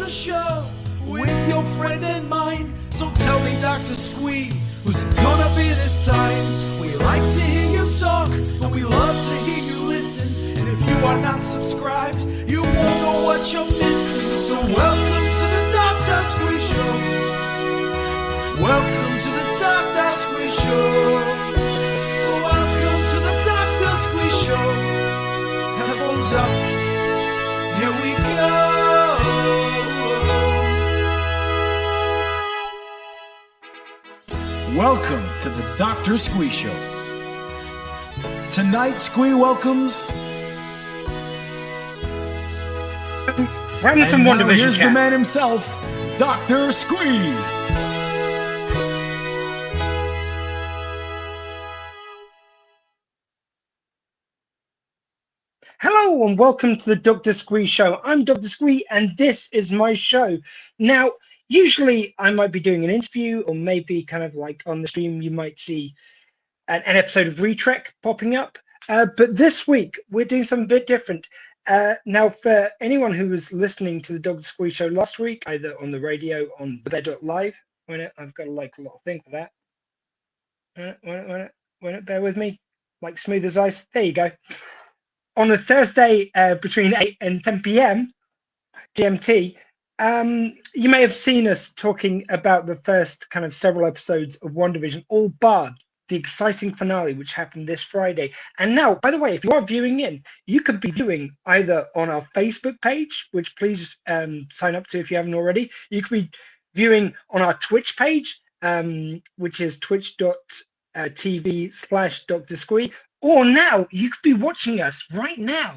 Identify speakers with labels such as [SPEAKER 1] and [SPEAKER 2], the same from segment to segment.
[SPEAKER 1] the show with your friend and mine. So tell me, Dr. Squee, who's it gonna be this time? We like to hear you talk, and we love to hear you listen. And if you are not subscribed, you won't know what you're missing. So welcome to the Dr. Squee Show. Welcome to the Dr. Squee Show. Welcome to the Dr. Squee Show. Headphones up. Here we go. Welcome to the Dr. Squee Show. Tonight, Squee welcomes...
[SPEAKER 2] Run some WandaVision.
[SPEAKER 1] Here's the man himself, Dr. Squee.
[SPEAKER 2] Hello and welcome to the Dr. Squee Show. I'm Dr. Squee and this is my show. Now, usually I might be doing an interview or maybe kind of like on the stream you might see an episode of Retrek popping up. But this week we're doing something a bit different. Now, for anyone who was listening to the Dr. Squee Show last week, either on the radio on Live, I've got like a little thing for that. Bear with me, like smooth as ice. There you go. On a Thursday between 8 and 10 p.m. GMT, you may have seen us talking about the first kind of several episodes of WandaVision, all barred the exciting finale, which happened this Friday. And now, by the way, if you are viewing in, you could be viewing either on our Facebook page, which please sign up to if you haven't already. You could be viewing on our Twitch page, which is twitch.tv/Dr. Squee. Or now you could be watching us right now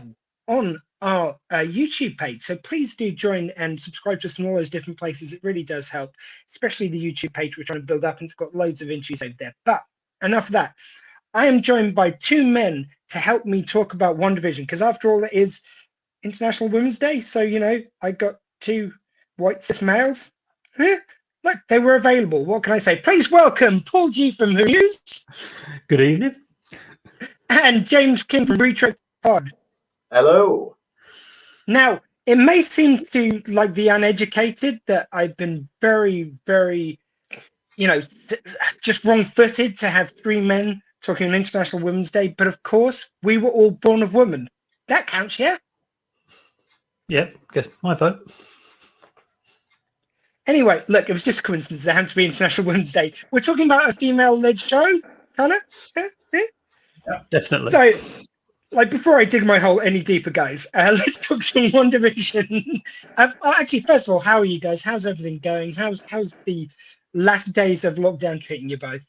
[SPEAKER 2] on our YouTube page. So please do join and subscribe to us in all those different places. It really does help, especially the YouTube page we're trying to build up, and it's got loads of interviews over there. But enough of that. I am joined by two men to help me talk about WandaVision, because after all, it is International Women's Day. So, you know, I got two white cis males. Look, they were available. What can I say? Please welcome Paul G from Who News.
[SPEAKER 3] Good evening.
[SPEAKER 2] And James King from Retrek Pod.
[SPEAKER 4] Hello.
[SPEAKER 2] Now, it may seem to like the uneducated that I've been very, very, you know, just wrong-footed to have three men talking on International Women's Day. But of course, we were all born of women. That counts, yeah?
[SPEAKER 3] Yep, guess my vote.
[SPEAKER 2] Anyway, look, it was just a coincidence. It happened to be International Women's Day. We're talking about a female-led show, Hannah? Yeah?
[SPEAKER 3] Yeah, definitely.
[SPEAKER 2] So, like, before I dig my hole any deeper, guys, let's talk some WandaVision. Actually, first of all, how are you guys? How's everything going? How's the last days of lockdown treating you both?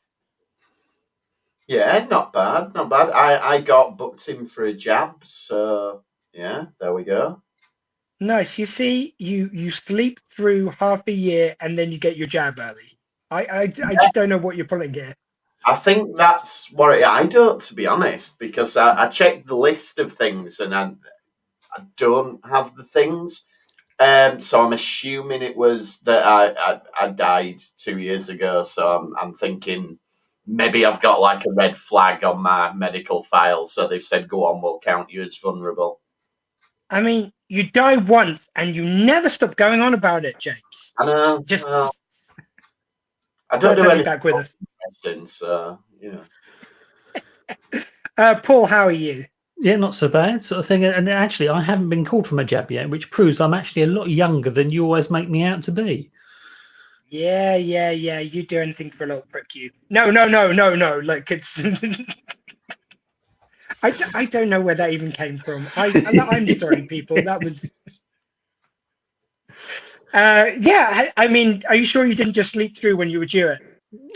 [SPEAKER 4] Yeah, not bad, not bad. I got booked in for a jab, so yeah, there we go.
[SPEAKER 2] Nice. You see, you sleep through half a year and then you get your jab early. I just don't know what you're pulling here.
[SPEAKER 4] I think that's what I don't, to be honest, because I checked the list of things and I don't have the things. So I'm assuming it was that I died 2 years ago. So I'm thinking maybe I've got like a red flag on my medical file. So they've said, go on, we'll count you as vulnerable.
[SPEAKER 2] I mean, you die once and you never stop going on about it, James.
[SPEAKER 4] I know.
[SPEAKER 2] Just
[SPEAKER 4] I don't do anything
[SPEAKER 2] back with us.
[SPEAKER 4] So, you know.
[SPEAKER 2] Paul, how are you?
[SPEAKER 3] Yeah, not so bad, sort of thing. And actually, I haven't been called for my jab yet, which proves I'm actually a lot younger than you always make me out to be.
[SPEAKER 2] Yeah. You do anything for a little prick, you. No. Like, it's... I don't know where that even came from. I'm sorry, people. That was... yeah, I mean, are you sure you didn't just sleep through when you were due it?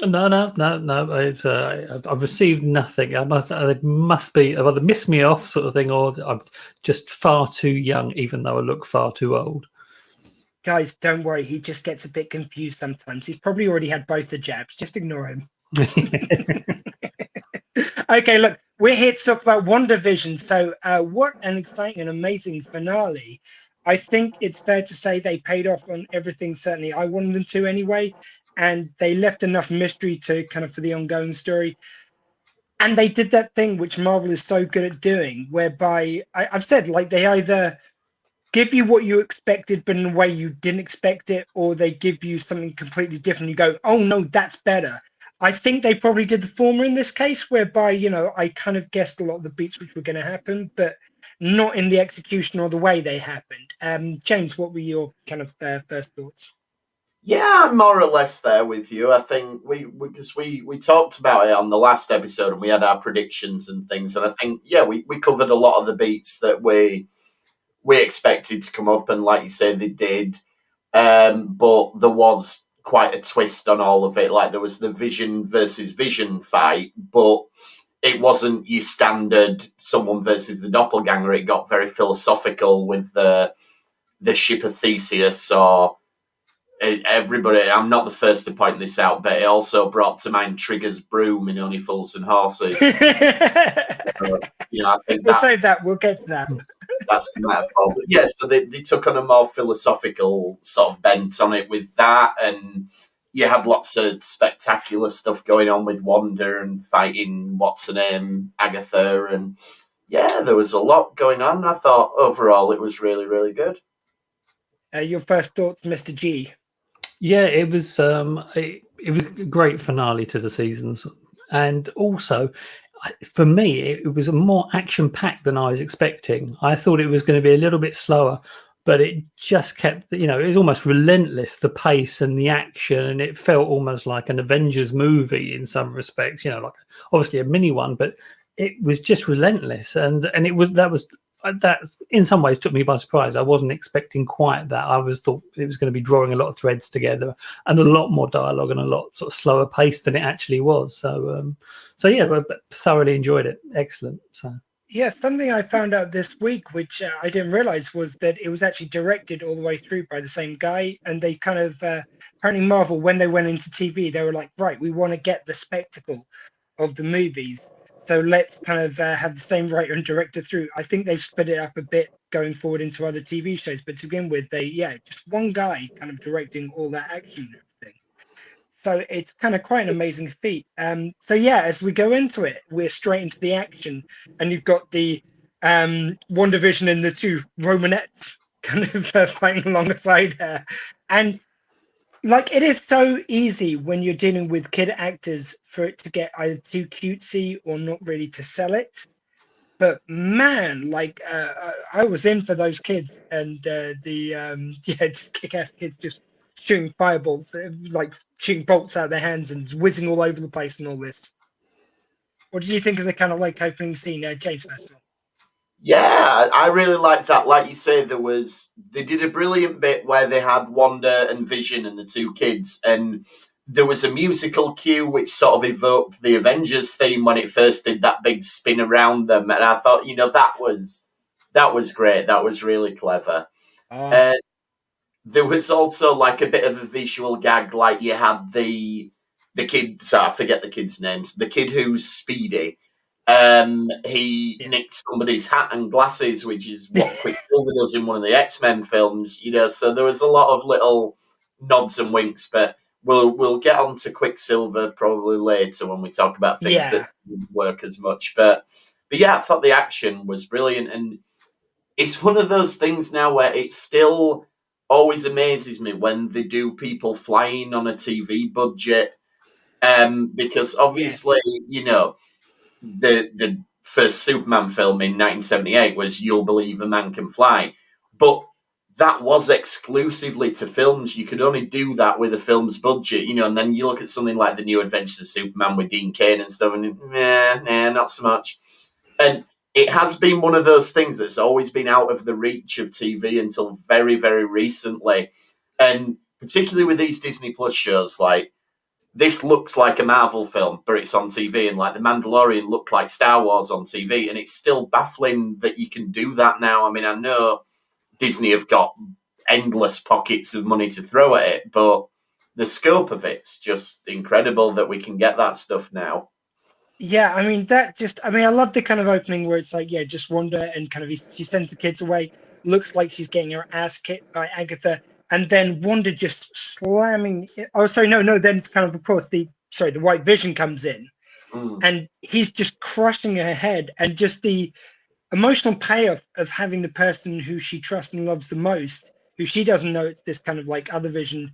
[SPEAKER 3] No. It's, I've received nothing. It must be I've either missed me off, sort of thing, or I'm just far too young, even though I look far too old.
[SPEAKER 2] Guys, don't worry. He just gets a bit confused sometimes. He's probably already had both the jabs. Just ignore him. Okay, look, we're here to talk about WandaVision. So what an exciting and amazing finale. I think it's fair to say they paid off on everything. Certainly I wanted them to anyway. And they left enough mystery to kind of for the ongoing story. And they did that thing which Marvel is so good at doing, whereby I've said, like, they either give you what you expected, but in a way you didn't expect it, or they give you something completely different. You go, oh no, that's better. I think they probably did the former in this case, whereby, you know, I kind of guessed a lot of the beats which were going to happen, but not in the execution or the way they happened. James, what were your kind of first thoughts?
[SPEAKER 4] Yeah, I'm more or less there with you. I think because we talked about it on the last episode and we had our predictions and things, and I think we covered a lot of the beats that we expected to come up, and like you said, they did. But there was quite a twist on all of it. Like there was the Vision versus Vision fight, but it wasn't your standard someone versus the doppelganger. It got very philosophical with the ship of Theseus or everybody. I'm not the first to point this out, but it also brought to mind Trigger's broom in Only Fools and Horses. I think
[SPEAKER 2] we'll save that. We'll get to that.
[SPEAKER 4] That's the metaphor. But yeah, so they took on a more philosophical sort of bent on it with that, and you had lots of spectacular stuff going on with Wanda and fighting what's her name, Agatha, and yeah, there was a lot going on. I thought overall it was really, really good.
[SPEAKER 2] Your first thoughts, Mr. G?
[SPEAKER 3] Yeah, it was a great finale to the seasons, and also for me it was a more action-packed than I was expecting. I thought it was going to be a little bit slower, but it just kept, it was almost relentless, the pace and the action, and it felt almost like an Avengers movie in some respects. Like obviously a mini one, but it was just relentless, and that in some ways took me by surprise. I wasn't expecting quite that. I thought it was going to be drawing a lot of threads together and a lot more dialogue and a lot sort of slower pace than it actually was. So yeah, but thoroughly enjoyed it. Excellent. So
[SPEAKER 2] yeah, something I found out this week, which I didn't realize, was that it was actually directed all the way through by the same guy. And they kind of, apparently Marvel, when they went into TV, they were like, right, we want to get the spectacle of the movies. So let's kind of have the same writer and director through. I think they've split it up a bit going forward into other TV shows. But to begin with, just one guy kind of directing all that action and everything. So it's kind of quite an amazing feat. So yeah, as we go into it, we're straight into the action. And you've got the WandaVision and the two Romanettes kind of fighting alongside her. And like, it is so easy when you're dealing with kid actors for it to get either too cutesy or not really to sell it. But man, like, I was in for those kids, and just kick-ass kids just shooting fireballs, like shooting bolts out of their hands and whizzing all over the place and all this. What did you think of the kind of like opening scene, James, first of all?
[SPEAKER 4] Yeah, I really liked that. Like you say, they did a brilliant bit where they had Wanda and Vision and the two kids, and there was a musical cue which sort of evoked the Avengers theme when it first did that big spin around them, and I thought, that was great. That was really clever. There was also like a bit of a visual gag, like you had the kid. So I forget the kids' names. The kid who's Speedy. He nicked somebody's hat and glasses, which is what Quicksilver does in one of the X-Men films, so there was a lot of little nods and winks, but we'll get on to Quicksilver probably later when we talk about things that didn't work as much. But yeah, I thought the action was brilliant, and it's one of those things now where it still always amazes me when they do people flying on a TV budget, because obviously, the first Superman film in 1978 was You'll Believe a Man Can Fly. But that was exclusively to films. You could only do that with a film's budget, and then you look at something like The New Adventures of Superman with Dean Cain and stuff, and not so much. And it has been one of those things that's always been out of the reach of TV until very, very recently. And particularly with these Disney Plus shows, like, this looks like a Marvel film, but it's on TV, and like The Mandalorian looked like Star Wars on TV, and it's still baffling that you can do that now. I mean, I know Disney have got endless pockets of money to throw at it, but the scope of it's just incredible that we can get that stuff now.
[SPEAKER 2] Yeah, I mean, I love the kind of opening where it's like, just Wanda, and kind of she sends the kids away, looks like she's getting her ass kicked by Agatha. And then Wanda just slamming. Oh, sorry, no. Then it's kind of course, the White Vision comes in, and he's just crushing her head, and just the emotional payoff of having the person who she trusts and loves the most, who she doesn't know it's this kind of like other vision,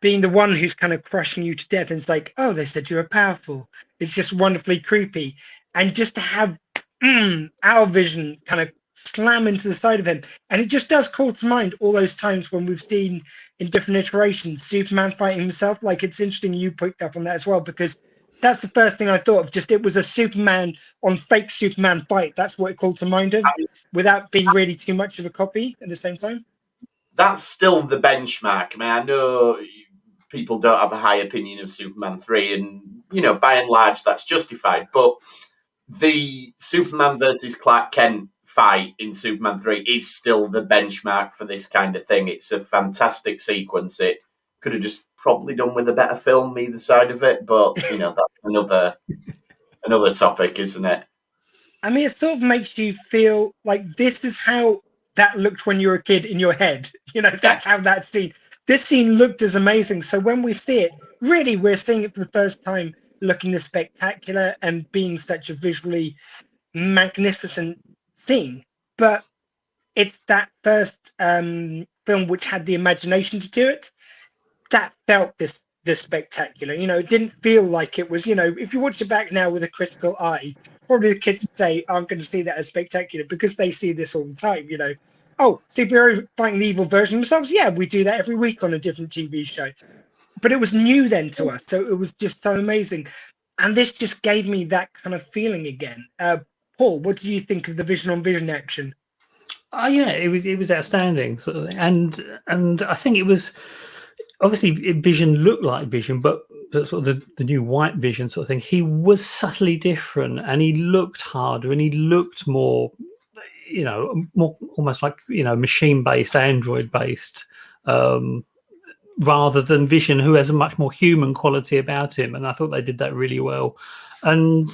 [SPEAKER 2] being the one who's kind of crushing you to death. And it's like, oh, they said you were powerful. It's just wonderfully creepy. And just to have our vision kind of slam into the side of him. And it just does call to mind all those times when we've seen in different iterations Superman fighting himself. Like, it's interesting you picked up on that as well, because that's the first thing I thought of. Just it was a Superman on fake Superman fight. That's what it called to mind of, without being really too much of a copy at the same time.
[SPEAKER 4] That's still the benchmark. I mean, I know people don't have a high opinion of Superman 3, and, you know, by and large, that's justified. But the Superman versus Clark Kent fight in Superman 3 is still the benchmark for this kind of thing. It's a fantastic sequence. It could have just probably done with a better film either side of it, but, you know, that's another topic, isn't it?
[SPEAKER 2] I mean, it sort of makes you feel like this is how that looked when you were a kid in your head. You know, that's how that scene. This scene looked as amazing. So when we see it, really, we're seeing it for the first time, looking this spectacular and being such a visually magnificent scene. But it's that first film which had the imagination to do it that felt this spectacular. You know, it didn't feel like it was, you know, if you watch it back now with a critical eye, probably the kids would say, I'm going to see that as spectacular, because they see this all the time, you know. Oh, superhero fighting the evil version of themselves? Yeah, we do that every week on a different TV show. But it was new then to us, so it was just so amazing. And this just gave me that kind of feeling again. Paul, what do you think of the vision on vision action?
[SPEAKER 3] Yeah, it was outstanding, sort of, and I think it was obviously Vision looked like Vision, but sort of the new White Vision sort of thing. He was subtly different, and he looked harder, and he looked more, you know, more almost like, you know, machine based, android based, rather than Vision, who has a much more human quality about him. And I thought they did that really well. And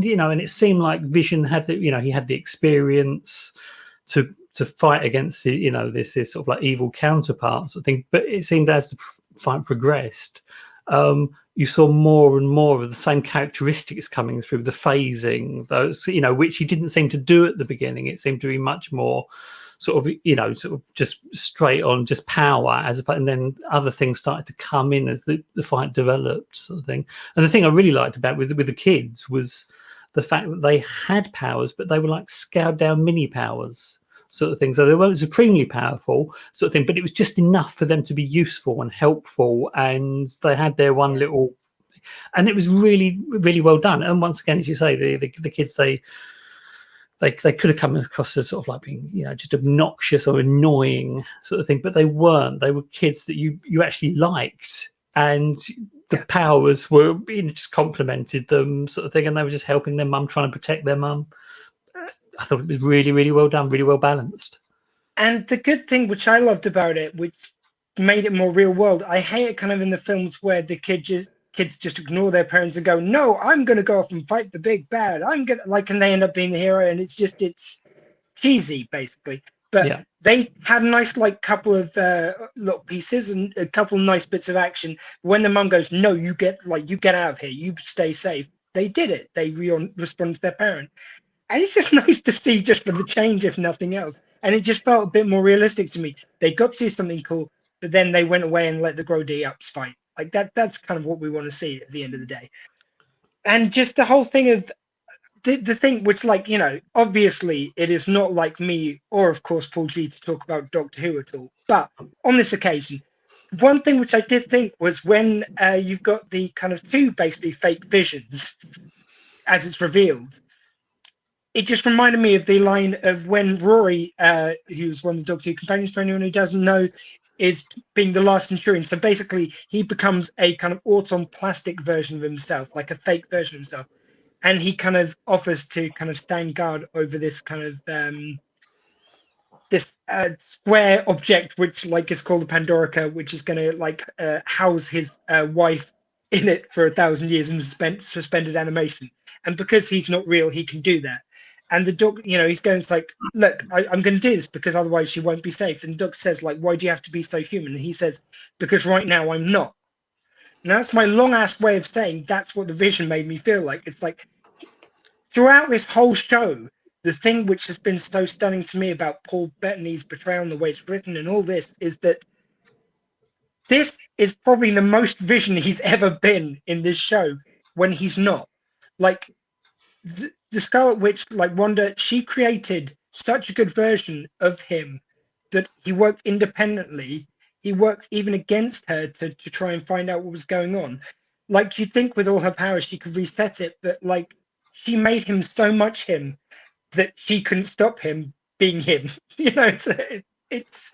[SPEAKER 3] you know, and it seemed like Vision had the, you know, he had the experience to fight against the, you know, this sort of like evil counterpart sort of thing. But it seemed as the fight progressed, you saw more and more of the same characteristics coming through, the phasing, those, you know, which he didn't seem to do at the beginning. It seemed to be much more sort of, you know, sort of just straight on, just power, and then other things started to come in as the fight developed, sort of thing. And the thing I really liked about with the kids was the fact that they had powers, but they were like scaled down mini powers, sort of thing. So they weren't supremely powerful, sort of thing, but it was just enough for them to be useful and helpful. And they had their one little, and it was really, really well done. And once again, as you say, the kids, they could have come across as sort of like being, you know, just obnoxious or annoying, sort of thing, but they weren't. They were kids that you actually liked, and the powers were, you know, just complemented them, sort of thing, and they were just helping their mum, trying to protect their mum. I thought it was really, really well done, really well balanced.
[SPEAKER 2] And the good thing, which I loved about it, which made it more real world, I hate it kind of in the films where the kids just ignore their parents and go, no, I'm going to go off and fight the big bad. I'm going to, like, and they end up being the hero, and it's cheesy, basically. But they had a nice, like, couple of little pieces and a couple of nice bits of action. When the mum goes, no, you get out of here, you stay safe. They did it. They responded to their parent. And it's just nice to see, just for the change, if nothing else. And it just felt a bit more realistic to me. They got to see something cool, but then they went away and let the grow-ups fight. Like that's kind of what we want to see at the end of the day. And just the whole thing of the thing which, like, you know, obviously it is not like me or, of course, Paul G to talk about Doctor Who at all. But on this occasion, one thing which I did think was when you've got the kind of two basically fake visions, as it's revealed, it just reminded me of the line of when Rory, who's one of the Doctor Who companions, for anyone who doesn't know, is being the last Centurion. So basically, he becomes a kind of auton plastic version of himself, like a fake version of himself. And he kind of offers to kind of stand guard over this kind of this square object, which like is called the Pandorica, which is going to like house his wife in it for 1,000 years in suspended animation. And because he's not real, he can do that. And the dog, you know, he's going, it's like, look, I'm going to do this because otherwise she won't be safe. And the dog says, like, why do you have to be so human? And he says, because right now I'm not. And that's my long ass way of saying that's what the vision made me feel like. It's like throughout this whole show, the thing which has been so stunning to me about Paul Bettany's Betrayal and the way it's written and all this is that this is probably the most Vision he's ever been in this show when he's not. Like, the Scarlet Witch, like Wanda, she created such a good version of him that he worked independently. He worked even against her to try and find out what was going on. Like, you'd think with all her powers she could reset it, but like she made him so much him that she couldn't stop him being him. You know, it's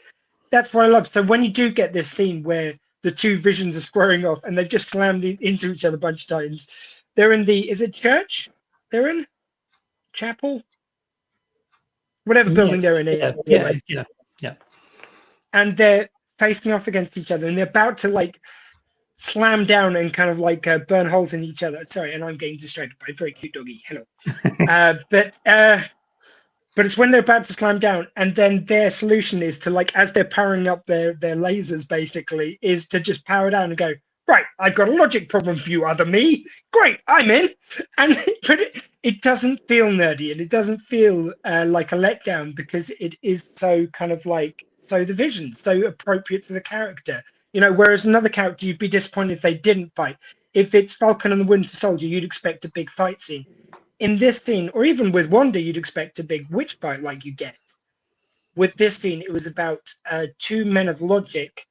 [SPEAKER 2] that's what I love. So when you do get this scene where the two Visions are squaring off and they've just slammed into each other a bunch of times, they're in is it church? They're in chapel, whatever building they're in.
[SPEAKER 3] Yeah.
[SPEAKER 2] And they're facing off against each other, and they're about to like slam down and kind of like burn holes in each other. Sorry, and I'm getting distracted by a very cute doggy. Hello. But it's when they're about to slam down, and then their solution is to, like, as they're powering up their lasers, basically, is to just power down and go, right, I've got a logic problem for you, other me. Great, I'm in. But it doesn't feel nerdy, and it doesn't feel like a letdown, because it is so kind of like, so the Vision, so appropriate to the character. You know, whereas another character, you'd be disappointed if they didn't fight. If it's Falcon and the Winter Soldier, you'd expect a big fight scene. In this scene, or even with Wanda, you'd expect a big witch fight like you get. With this scene, it was about two men of logic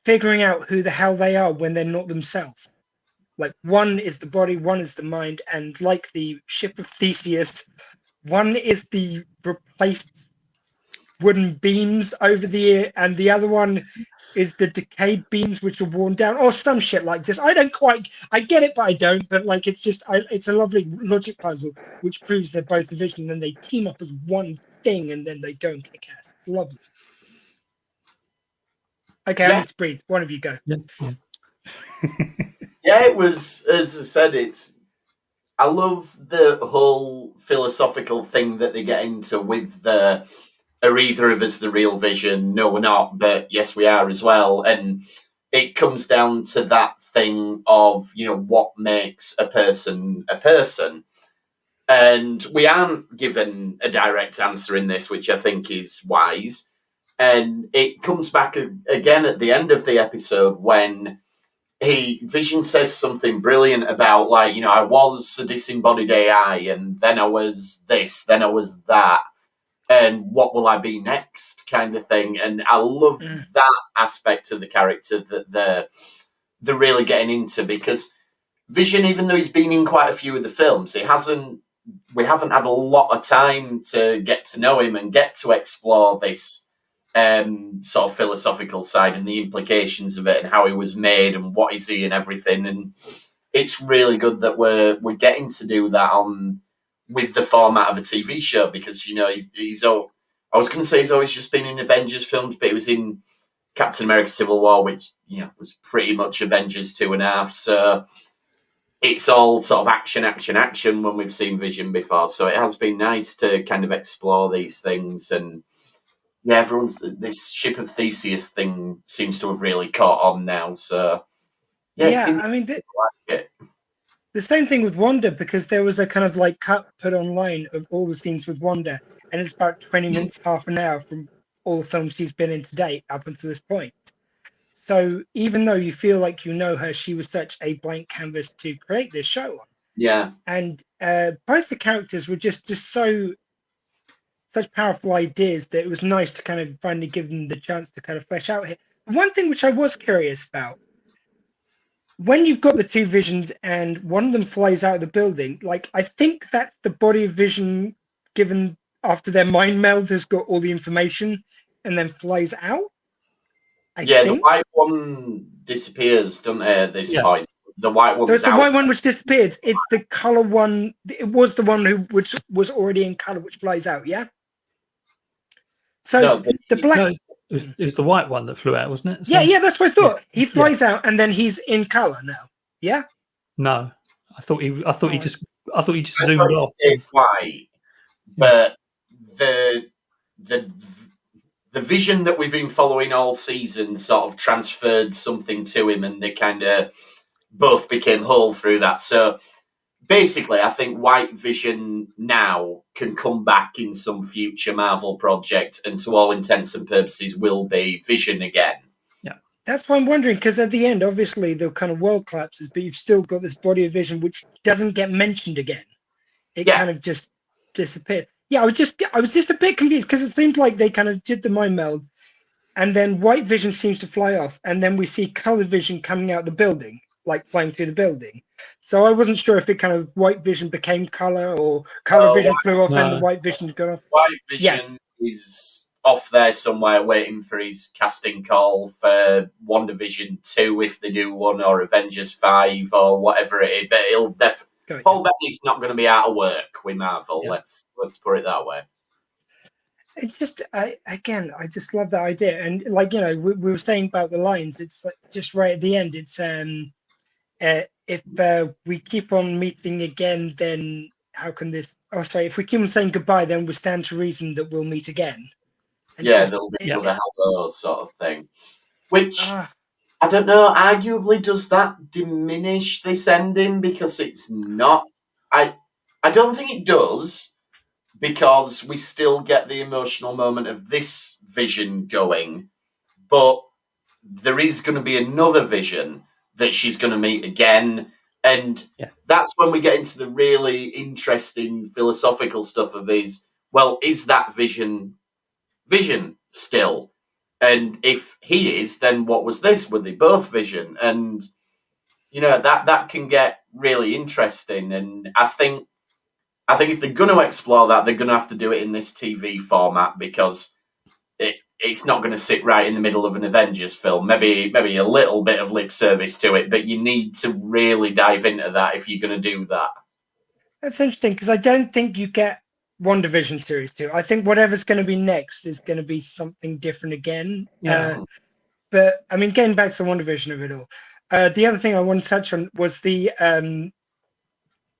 [SPEAKER 2] figuring out who the hell they are when they're not themselves. Like, one is the body, one is the mind, and like the ship of Theseus, one is the replaced wooden beams over the ear, and the other one is the decayed beams which are worn down, or some shit like this. I get it, but I don't. But like, it's just, it's a lovely logic puzzle which proves they're both the Vision, and then they team up as one thing, and then they go and kick ass. It's lovely. Okay, I need to breathe. One of you go.
[SPEAKER 3] Yeah.
[SPEAKER 4] Yeah, it was, as I said, I love the whole philosophical thing that they get into with the, are either of us the real Vision? No, we're not, but yes, we are as well. And it comes down to that thing of, you know, what makes a person a person. And we aren't given a direct answer in this, which I think is wise. And it comes back again at the end of the episode when Vision says something brilliant about, like, you know, I was a disembodied AI, and then I was this, then I was that. And what will I be next, kind of thing. And I love that aspect of the character that they're really getting into, because Vision, even though he's been in quite a few of the films, we haven't had a lot of time to get to know him and get to explore this sort of philosophical side and the implications of it and how he was made and what is he and everything. And it's really good that we're getting to do that with the format of a TV show, because, you know, I was going to say he's always just been in Avengers films, but he was in Captain America Civil War, which, you know, was pretty much Avengers 2.5. So it's all sort of action when we've seen Vision before. So it has been nice to kind of explore these things. And yeah, this ship of Theseus thing seems to have really caught on now. So yeah,
[SPEAKER 2] I mean,
[SPEAKER 4] like it.
[SPEAKER 2] The same thing with Wanda, because there was a kind of like cut put online of all the scenes with Wanda, and it's about 20 minutes, half an hour from all the films she's been in to date up until this point. So even though you feel like you know her, she was such a blank canvas to create this show on.
[SPEAKER 4] Yeah.
[SPEAKER 2] And both the characters were just such powerful ideas that it was nice to kind of finally give them the chance to kind of flesh out here. One thing which I was curious about, when you've got the two Visions and one of them flies out of the building, like, I think that's the body of Vision given after their mind meld has got all the information and then flies out. I think.
[SPEAKER 4] The white one disappears, doesn't it, at this point? The white one's
[SPEAKER 2] So it's
[SPEAKER 4] out.
[SPEAKER 2] the white one which disappeared. It's the color one. It was the one which was already in color, which flies out, yeah? So
[SPEAKER 4] No,
[SPEAKER 2] the black...
[SPEAKER 3] No, it was the white one that flew out, wasn't it? So,
[SPEAKER 2] yeah, that's what I thought. He flies out and then he's in color now. Yeah?
[SPEAKER 3] No. I thought he just zoomed off.
[SPEAKER 4] It's white, but the Vision that we've been following all season sort of transferred something to him, and they kind of both became whole through that. So basically, I think White Vision now can come back in some future Marvel project, and to all intents and purposes, will be Vision again.
[SPEAKER 2] That's why I'm wondering, because at the end, obviously, the kind of world collapses, but you've still got this body of Vision which doesn't get mentioned again. It kind of just disappeared. Yeah, I was just a bit confused because it seemed like they kind of did the mind meld, and then White Vision seems to fly off, and then we see Color Vision coming out the building, like flying through the building. So I wasn't sure if it kind of White Vision became Color, or Color Vision flew off and the White Vision got off.
[SPEAKER 4] White Vision is off there somewhere waiting for his casting call for WandaVision 2 if they do one, or Avengers 5 or whatever it is. But he'll definitely. Paul Bettany's not going to be out of work with Marvel. Let's put it that way.
[SPEAKER 2] It's just, I just love that idea. And like, we were saying about the lines, it's like just right at the end. It's if we keep on meeting again, then how can this? Oh, sorry. If we keep on saying goodbye, then we stand to reason that we'll meet again. And
[SPEAKER 4] there'll be another hello sort of thing. Which, I don't know, arguably does that diminish this ending? Because it's not... I don't think it does, because we still get the emotional moment of this Vision going, but there is going to be another Vision that she's going to meet again, and that's when we get into the really interesting philosophical stuff of is that Vision still? And if he is, then what was this? Were they both Vision? And that can get really interesting. And I think if they're going to explore that, they're going to have to do it in this TV format, because it's not going to sit right in the middle of an Avengers film. Maybe a little bit of lip service to it, but you need to really dive into that if you're going to do that.
[SPEAKER 2] That's interesting, because I don't think you get WandaVision Series 2. I think whatever's going to be next is going to be something different again. But, I mean, getting back to WandaVision of it all, the other thing I want to touch on was the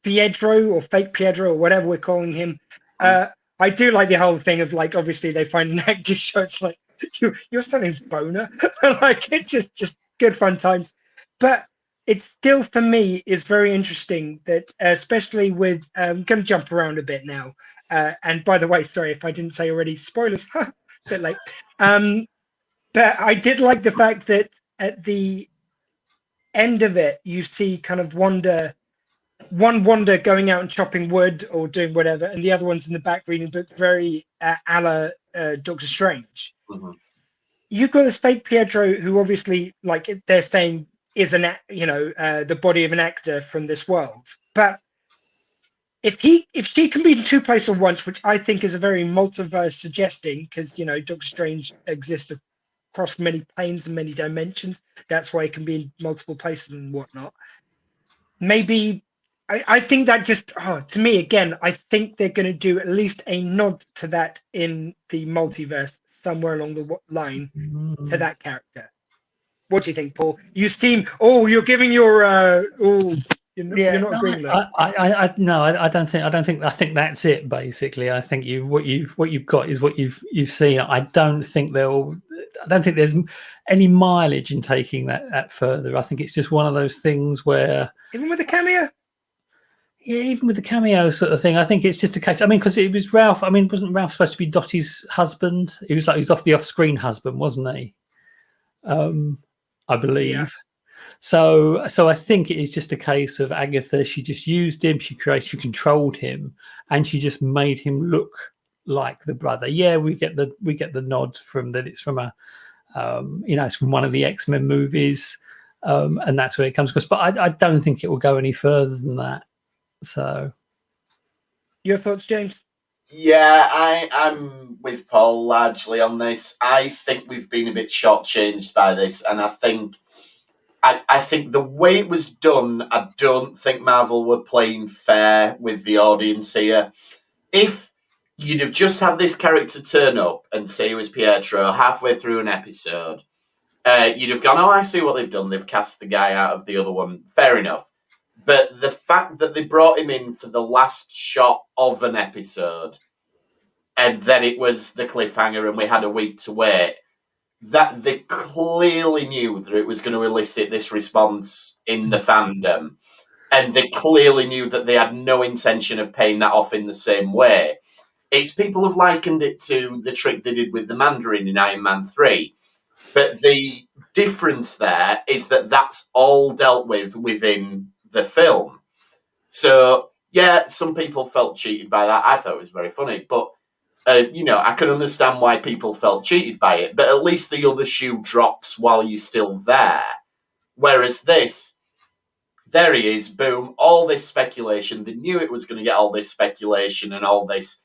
[SPEAKER 2] Pietro, or fake Pietro, or whatever we're calling him. I do like the whole thing of, like, obviously they find an active show. It's like, your son's Boner. Like, it's just good fun times. But it's still, for me, is very interesting that, especially with, I'm going to jump around a bit now. And by the way, sorry if I didn't say already, spoilers, a bit late. But I did like the fact that at the end of it, you see kind of Wanda going out and chopping wood or doing whatever, and the other one's in the back reading books, very a la Doctor Strange.
[SPEAKER 4] Mm-hmm.
[SPEAKER 2] You've got this fake Pietro, who obviously, like they're saying, is the body of an actor from this world. But if she can be in two places at once, which I think is a very multiverse suggesting, because Doctor Strange exists across many planes and many dimensions, that's why it can be in multiple places and whatnot. Maybe I think that just to me again, I think they're going to do at least a nod to that in the multiverse somewhere along the line to that character. What do you think, Paul? You seem you're giving your you're not agreeing there.
[SPEAKER 3] I don't think. I think that's it. Basically, I think what you've got is what you've seen. I don't think there's any mileage in taking that further. I think it's just one of those things where,
[SPEAKER 2] even with the cameo.
[SPEAKER 3] Yeah, even with the cameo sort of thing, I think it's just a case. I mean, because it was Ralph. I mean, wasn't Ralph supposed to be Dottie's husband? He was off the off-screen husband, wasn't he? I believe. Yeah. So I think it is just a case of Agatha. She just used him. She controlled him, and she just made him look like the brother. Yeah, we get the nod from that. It's from it's from one of the X-Men movies, and that's where it comes across. But I don't think it will go any further than that. So,
[SPEAKER 2] your thoughts, James?
[SPEAKER 4] Yeah, I'm with Paul largely on this. I think we've been a bit shortchanged by this, and I think the way it was done, I don't think Marvel were playing fair with the audience here. If you'd have just had this character turn up and say it was Pietro halfway through an episode, you'd have gone, I see what they've done. They've cast the guy out of the other one. Fair enough. But the fact that they brought him in for the last shot of an episode, and then it was the cliffhanger and we had a week to wait, that they clearly knew that it was going to elicit this response in the fandom. and they clearly knew that they had no intention of paying that off in the same way. It's people have likened it to the trick they did with the Mandarin in Iron Man 3. But the difference there is that that's all dealt with within the film. So, yeah, some people felt cheated by that. I thought it was very funny. But, I can understand why people felt cheated by it. But at least the other shoe drops while you're still there. Whereas this, there he is, boom, all this speculation. They knew it was going to get all this speculation and all this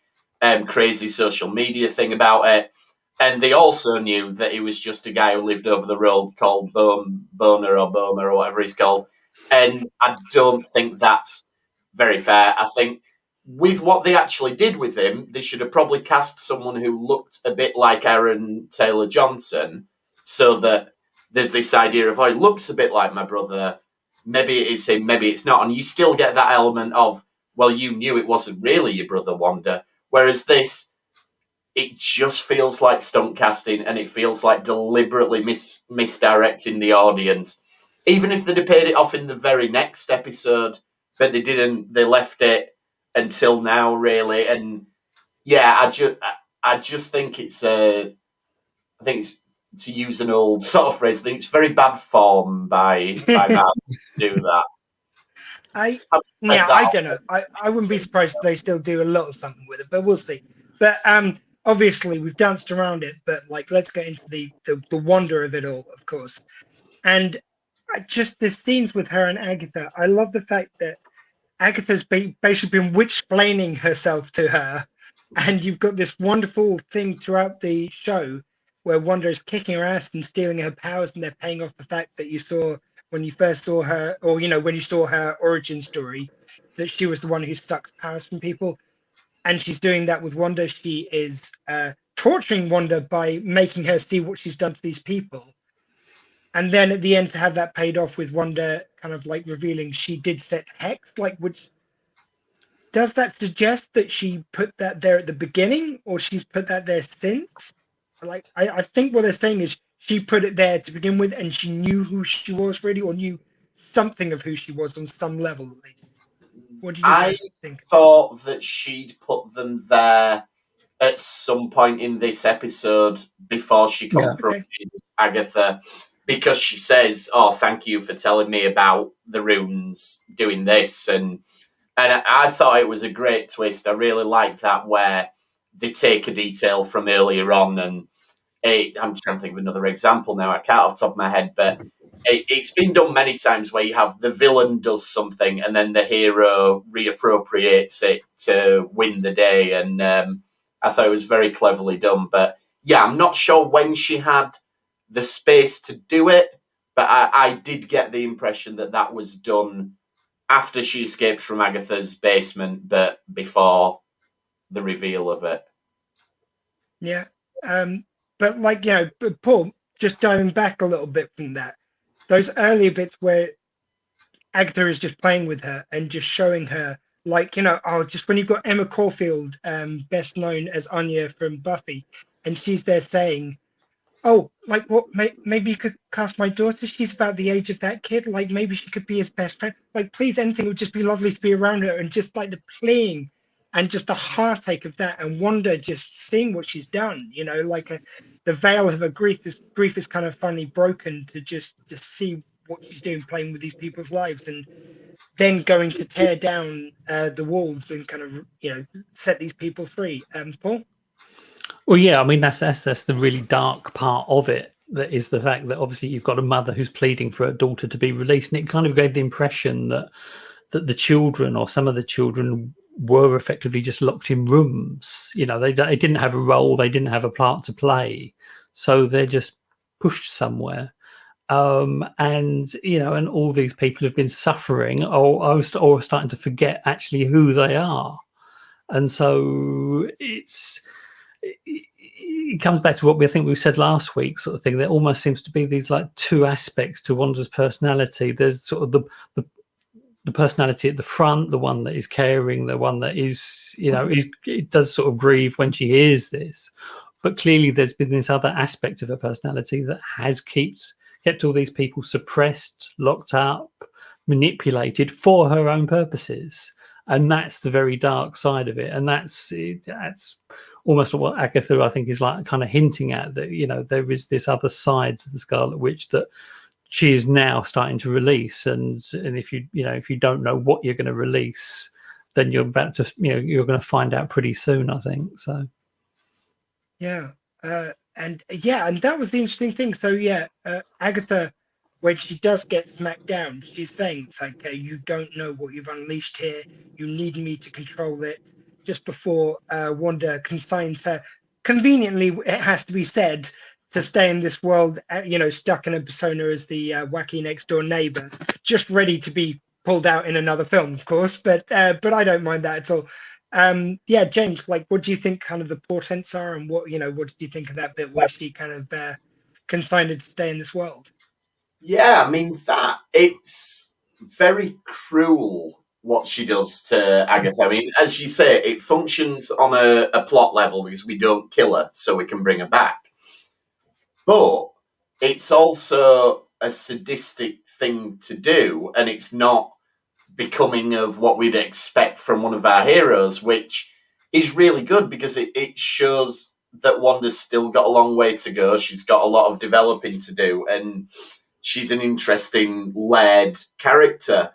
[SPEAKER 4] crazy social media thing about it. And they also knew that he was just a guy who lived over the road called Boner or whatever he's called. And I don't think that's very fair. I think with what they actually did with him, they should have probably cast someone who looked a bit like Aaron Taylor-Johnson, so that there's this idea of, oh, he looks a bit like my brother. Maybe it is him, maybe it's not. And you still get that element of, well, you knew it wasn't really your brother, Wanda. Whereas this, it just feels like stunt casting, and it feels like deliberately misdirecting the audience. Even if they'd have paid it off in the very next episode, but they didn't. They left it until now, really. And yeah, I just think it's I think it's, to use an old sort of phrase, I think it's very bad form by Marvel to do that.
[SPEAKER 2] I don't know. I wouldn't be surprised if they still do a lot of something with it, but we'll see. But obviously we've danced around it, but like, let's get into the wonder of it all, of course. And just the scenes with her and Agatha, I love the fact that Agatha's basically been witch-splaining herself to her, and you've got this wonderful thing throughout the show where Wanda is kicking her ass and stealing her powers, and they're paying off the fact that you saw when you first saw her, or when you saw her origin story, that she was the one who sucked powers from people. And she's doing that with Wanda. She is torturing Wanda by making her see what she's done to these people. And then at the end, to have that paid off with Wanda kind of like revealing she did set Hex, like, which does that suggest that she put that there at the beginning, or she's put that there since? Like, I think what they're saying is she put it there to begin with, and she knew who she was really, or knew something of who she was on some level at least. What do you guys think?
[SPEAKER 4] I thought that she'd put them there at some point in this episode before she confronted Agatha, because she says, "Oh, thank you for telling me about the runes doing this," and I thought it was a great twist. I really like that, where they take a detail from earlier on, and I'm trying to think of another example now. I can't off the top of my head, but it's been done many times where you have the villain does something and then the hero reappropriates it to win the day. And I thought it was very cleverly done. But yeah, I'm not sure when she had the space to do it, but I did get the impression that that was done after she escaped from Agatha's basement, but before the reveal of it.
[SPEAKER 2] Yeah. But like, but Paul, just diving back a little bit from that, those earlier bits where Agatha is just playing with her and just showing her, like, just when you've got Emma Caulfield, best known as Anya from Buffy, and she's there saying, "Oh, like, what? Maybe you could cast my daughter. She's about the age of that kid. Like, maybe she could be his best friend. Like, please, anything would just be lovely to be around her." And just like the playing and just the heartache of that, and Wanda just seeing what she's done, like the veil of her grief is kind of finally broken, to just see what she's doing, playing with these people's lives, and then going to tear down the walls and kind of set these people free. Paul?
[SPEAKER 3] Well, yeah, I mean that's the really dark part of it. That is the fact that obviously you've got a mother who's pleading for her daughter to be released, and it kind of gave the impression that the children, or some of the children, were effectively just locked in rooms. They didn't have a role, they didn't have a part to play, so they're just pushed somewhere. And all these people have been suffering or starting to forget actually who they are, and so it comes back to what I think we said last week, sort of thing. There almost seems to be these like two aspects to Wanda's personality. There's sort of the personality at the front, the one that is caring, the one that is, it does sort of grieve when she hears this. But clearly there's been this other aspect of her personality that has kept all these people suppressed, locked up, manipulated for her own purposes. And that's the very dark side of it. And that's almost what Agatha, I think, is like kind of hinting at, that, you know, there is this other side to the Scarlet Witch that she is now starting to release. And if you don't know what you're going to release, then you're about to, you're going to find out pretty soon, I think. So.
[SPEAKER 2] Yeah. And that was the interesting thing. So Agatha, when she does get smacked down, she's saying, it's like, you don't know what you've unleashed here. You need me to control it. Just before Wanda consigns her, conveniently, it has to be said, to stay in this world, stuck in a persona as the wacky next door neighbor, just ready to be pulled out in another film, of course. But I don't mind that at all. James, like, what do you think kind of the portents are, and what do you think of that bit where she kind of consigned to stay in this world?
[SPEAKER 4] Yeah, I mean, it's very cruel what she does to Agatha. I mean, as you say, it functions on a plot level because we don't kill her, so we can bring her back. But it's also a sadistic thing to do, and it's not becoming of what we'd expect from one of our heroes, which is really good because it shows that Wanda's still got a long way to go. She's got a lot of developing to do, and she's an interesting led character.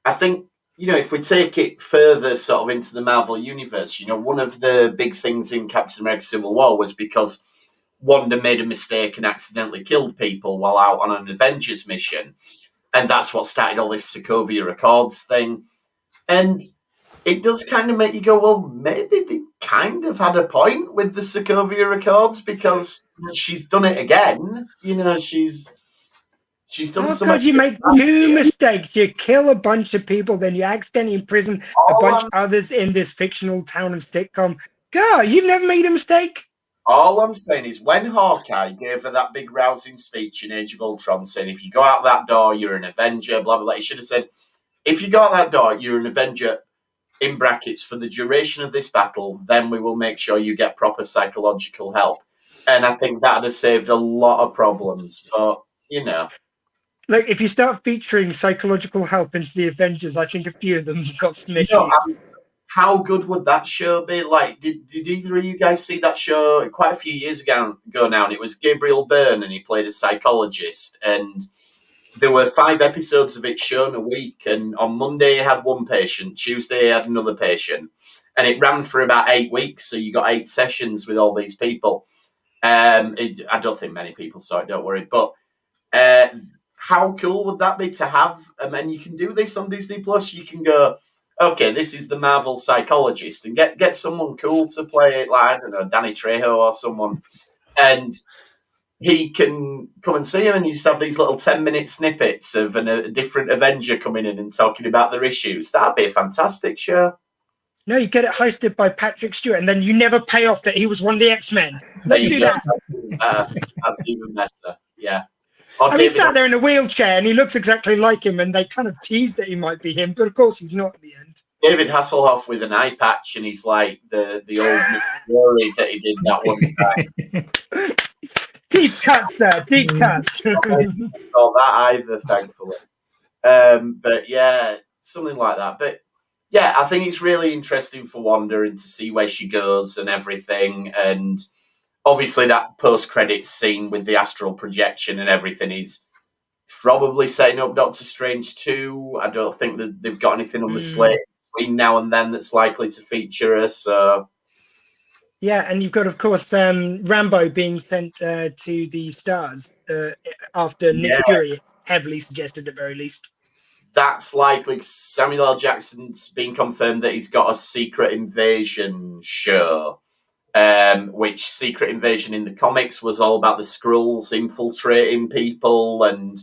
[SPEAKER 4] I think, if we take it further sort of into the Marvel universe, one of the big things in Captain America Civil War was because Wanda made a mistake and accidentally killed people while out on an Avengers mission. And that's what started all this Sokovia Accords thing. And it does kind of make you go, well, maybe they kind of had a point with the Sokovia Accords, because she's done it again. She's done so much.
[SPEAKER 2] You make two mistakes. You kill a bunch of people, then you accidentally imprison a bunch of others in this fictional town of sitcom. God, you've never made a mistake?
[SPEAKER 4] All I'm saying is, when Hawkeye gave her that big rousing speech in Age of Ultron saying, if you go out that door, you're an Avenger, blah, blah, blah, he should have said, if you go out that door, you're an Avenger, in brackets, for the duration of this battle, then we will make sure you get proper psychological help. And I think that would have saved a lot of problems. But,
[SPEAKER 2] Like, if you start featuring psychological help into the Avengers, I think a few of them got some issues.
[SPEAKER 4] How good would that show be? Like, did either of you guys see that show quite a few years ago now? And it was Gabriel Byrne, and he played a psychologist. And there were 5 episodes of it shown a week. And on Monday, he had one patient. Tuesday, he had another patient. And it ran for about 8 weeks. So you got 8 sessions with all these people. I don't think many people saw it, don't worry. But how cool would that be to have? And you can do this on Disney Plus. You can go, okay, this is the Marvel psychologist, and get someone cool to play it, like, I don't know, Danny Trejo or someone, and he can come and see him, and you just have these little 10-minute snippets of a different Avenger coming in and talking about their issues. That'd be a fantastic show.
[SPEAKER 2] No, you get it hosted by Patrick Stewart, and then you never pay off that he was one of the X-Men. Let's do that.
[SPEAKER 4] That's even better, yeah.
[SPEAKER 2] He sat there in a wheelchair, and he looks exactly like him, and they kind of teased that he might be him, but of course he's not at the end.
[SPEAKER 4] David Hasselhoff with an eye patch, and he's like the old Nick Fury that he did that one time.
[SPEAKER 2] Deep cuts, sir. Deep cuts.
[SPEAKER 4] I saw that either, thankfully. But yeah, something like that. But yeah, I think it's really interesting for Wanda and to see where she goes and everything. And obviously that post-credits scene with the astral projection and everything is probably setting up Doctor Strange 2. I don't think that they've got anything on the slate between now and then that's likely to feature us. So.
[SPEAKER 2] Yeah, and you've got, of course, Rambo being sent to the stars after Nick Fury heavily suggested at the very least.
[SPEAKER 4] That's likely. Samuel L. Jackson's been confirmed that he's got a Secret Invasion show, which Secret Invasion in the comics was all about the Skrulls infiltrating people, and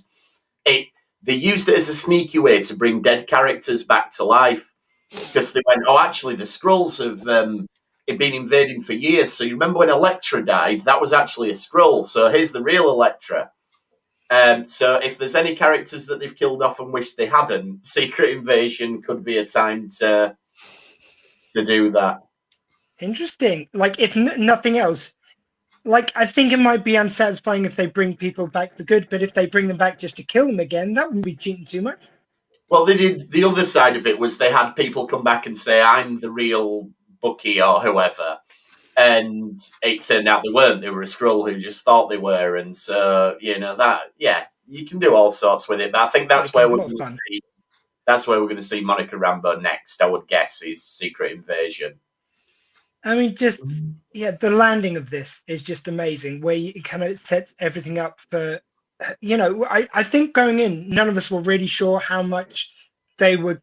[SPEAKER 4] they used it as a sneaky way to bring dead characters back to life, because they went, oh, actually, the Skrulls have been invading for years. So you remember when Elektra died? That was actually a Skrull. So here's the real Elektra. So if there's any characters that they've killed off and wish they hadn't, Secret Invasion could be a time to do that.
[SPEAKER 2] Interesting. Like, if nothing else, like, I think it might be unsatisfying if they bring people back for good, but if they bring them back just to kill them again, that wouldn't be cheating too much.
[SPEAKER 4] Well, they did. The other side of it was they had people come back and say, "I'm the real Bucky" or whoever, and it turned out they weren't. They were a Skrull who just thought they were, and so that. Yeah, you can do all sorts with it, but I think that's
[SPEAKER 2] Like,
[SPEAKER 4] where
[SPEAKER 2] a
[SPEAKER 4] we're
[SPEAKER 2] lot of
[SPEAKER 4] going to
[SPEAKER 2] fun.
[SPEAKER 4] see. That's where we're going to see Monica Rambeau next. I would guess is Secret Invasion.
[SPEAKER 2] I mean, just the landing of this is just amazing. Where it kind of sets everything up for, I think going in, none of us were really sure how much this was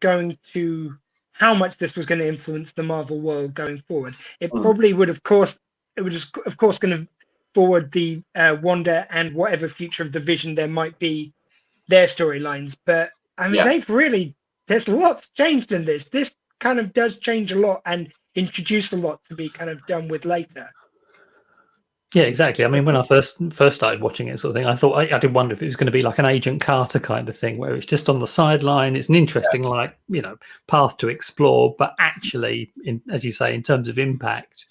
[SPEAKER 2] going to influence the Marvel world going forward. It
[SPEAKER 4] Mm.
[SPEAKER 2] probably would, of course, going to forward the Wanda and whatever future of the Vision there might be, their storylines. But I mean,
[SPEAKER 4] Yeah.
[SPEAKER 2] there's lots changed in this. This kind of does change a lot and introduce a lot to be kind of done with later.
[SPEAKER 3] Yeah, exactly. I mean, when I first started watching it, sort of thing, I thought I did wonder if it was going to be like an Agent Carter kind of thing, where it's just on the sideline. It's an interesting, path to explore, but actually, as you say, in terms of impact,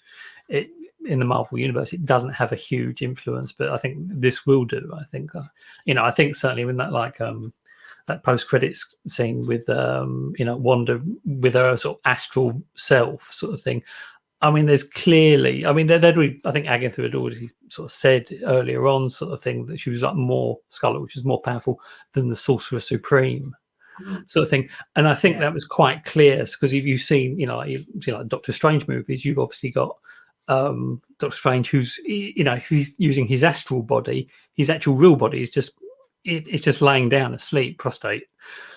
[SPEAKER 3] in the Marvel universe, it doesn't have a huge influence. But I think this will do. I think, I think certainly when that post credits scene with Wanda with her sort of astral self sort of thing. I mean, there's clearly. I mean, I think Agatha had already sort of said earlier on, sort of thing, that she was like more Scarlet, which is more powerful than the Sorcerer Supreme, sort of thing. And I think that was quite clear because if you've seen, like Doctor Strange movies, you've obviously got Doctor Strange, who's using his astral body. His actual real body is just it's just laying down asleep, prostrate,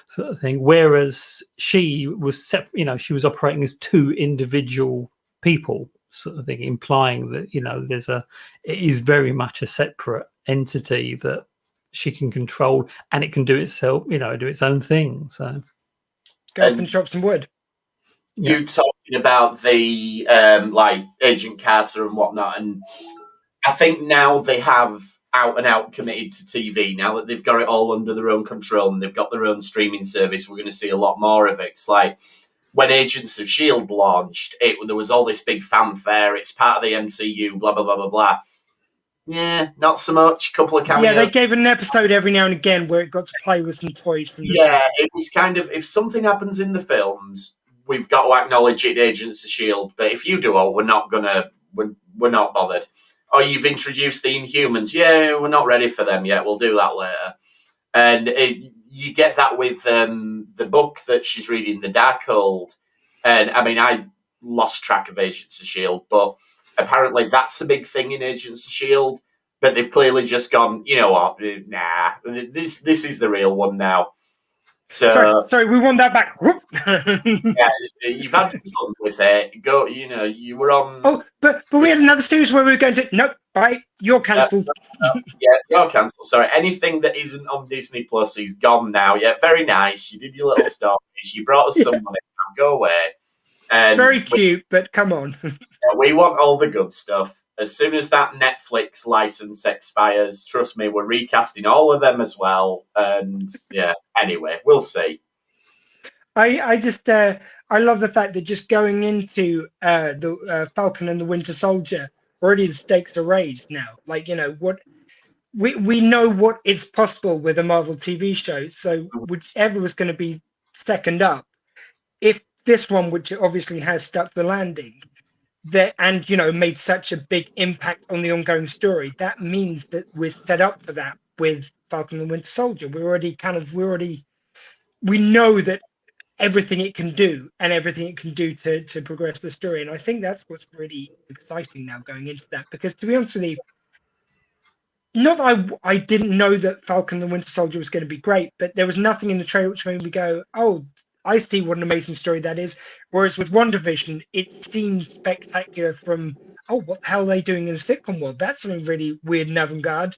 [SPEAKER 3] sort of thing. Whereas she was, she was operating as two individual people, sort of thing, implying that it is very much a separate entity that she can control, and it can do itself, do its own thing. So
[SPEAKER 2] go off and chop some wood.
[SPEAKER 4] You talking about the like Agent Carter and whatnot, and I think now they have out and out committed to TV. Now that they've got it all under their own control and they've got their own streaming service, we're going to see a lot more of it. It's like when Agents of S.H.I.E.L.D. launched, there was all this big fanfare. It's part of the MCU, blah, blah, blah, blah, blah. Yeah, not so much. A couple of cameos.
[SPEAKER 2] Yeah, they gave an episode every now and again where it got to play with some toys from the
[SPEAKER 4] Yeah, it was kind of, if something happens in the films, we've got to acknowledge it, Agents of S.H.I.E.L.D. But if you do, we're not bothered. Oh, you've introduced the Inhumans. Yeah, we're not ready for them yet. We'll do that later. And you get that with the book that she's reading, The Darkhold. And I mean, I lost track of Agents of S.H.I.E.L.D., but apparently that's a big thing in Agents of S.H.I.E.L.D., but they've clearly just gone, you know what, nah, this is the real one now. So
[SPEAKER 2] sorry, we want that back.
[SPEAKER 4] yeah, you've had fun with it. Go, you were on.
[SPEAKER 2] Oh, but we had another series where we were going to. Nope, bye. You're cancelled.
[SPEAKER 4] Yeah, you're cancelled. Sorry, anything that isn't on Disney Plus is gone now. Yeah, very nice. You did your little stories. You brought us some money. Now go away. And
[SPEAKER 2] very cute, but come on.
[SPEAKER 4] We want all the good stuff. As soon as that Netflix license expires, trust me, we're recasting all of them as well. And yeah, anyway, we'll see.
[SPEAKER 2] I just I love the fact that just going into the Falcon and the Winter Soldier, already the stakes are raised now. Like, what we know what is possible with a Marvel TV show. So whichever was going to be second up, if this one, which obviously has stuck the landing, and made such a big impact on the ongoing story, that means that we're set up for that with Falcon and Winter Soldier. We know that everything it can do and everything it can do to progress the story. And I think that's what's really exciting now going into that, because to be honest with you, not that I didn't know that Falcon and Winter Soldier was going to be great, but there was nothing in the trailer which made me go, oh, I see what an amazing story that is. Whereas with WandaVision, it seemed spectacular from, oh, what the hell are they doing in the sitcom world? That's something really weird and avant-garde.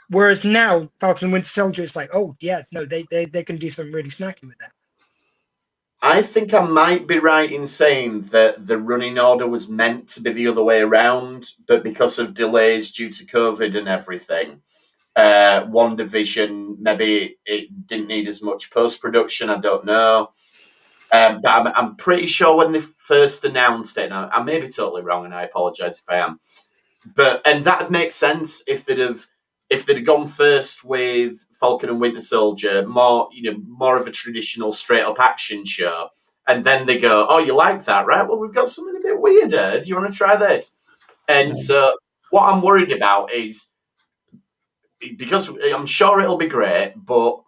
[SPEAKER 2] Whereas now, Falcon and Winter Soldier, it's like, oh, yeah, no, they can do something really snacky with that.
[SPEAKER 4] I think I might be right in saying that the running order was meant to be the other way around, but because of delays due to COVID and everything, WandaVision, maybe it didn't need as much post-production, I don't know. But I'm pretty sure when they first announced it, and I may be totally wrong, and I apologise if I am, and that would make sense if they'd have gone first with Falcon and Winter Soldier, more of a traditional straight up action show, and then they go, "Oh, you like that, right? Well, we've got something a bit weirder. Do you want to try this?" And so, what I'm worried about is, because I'm sure it'll be great, but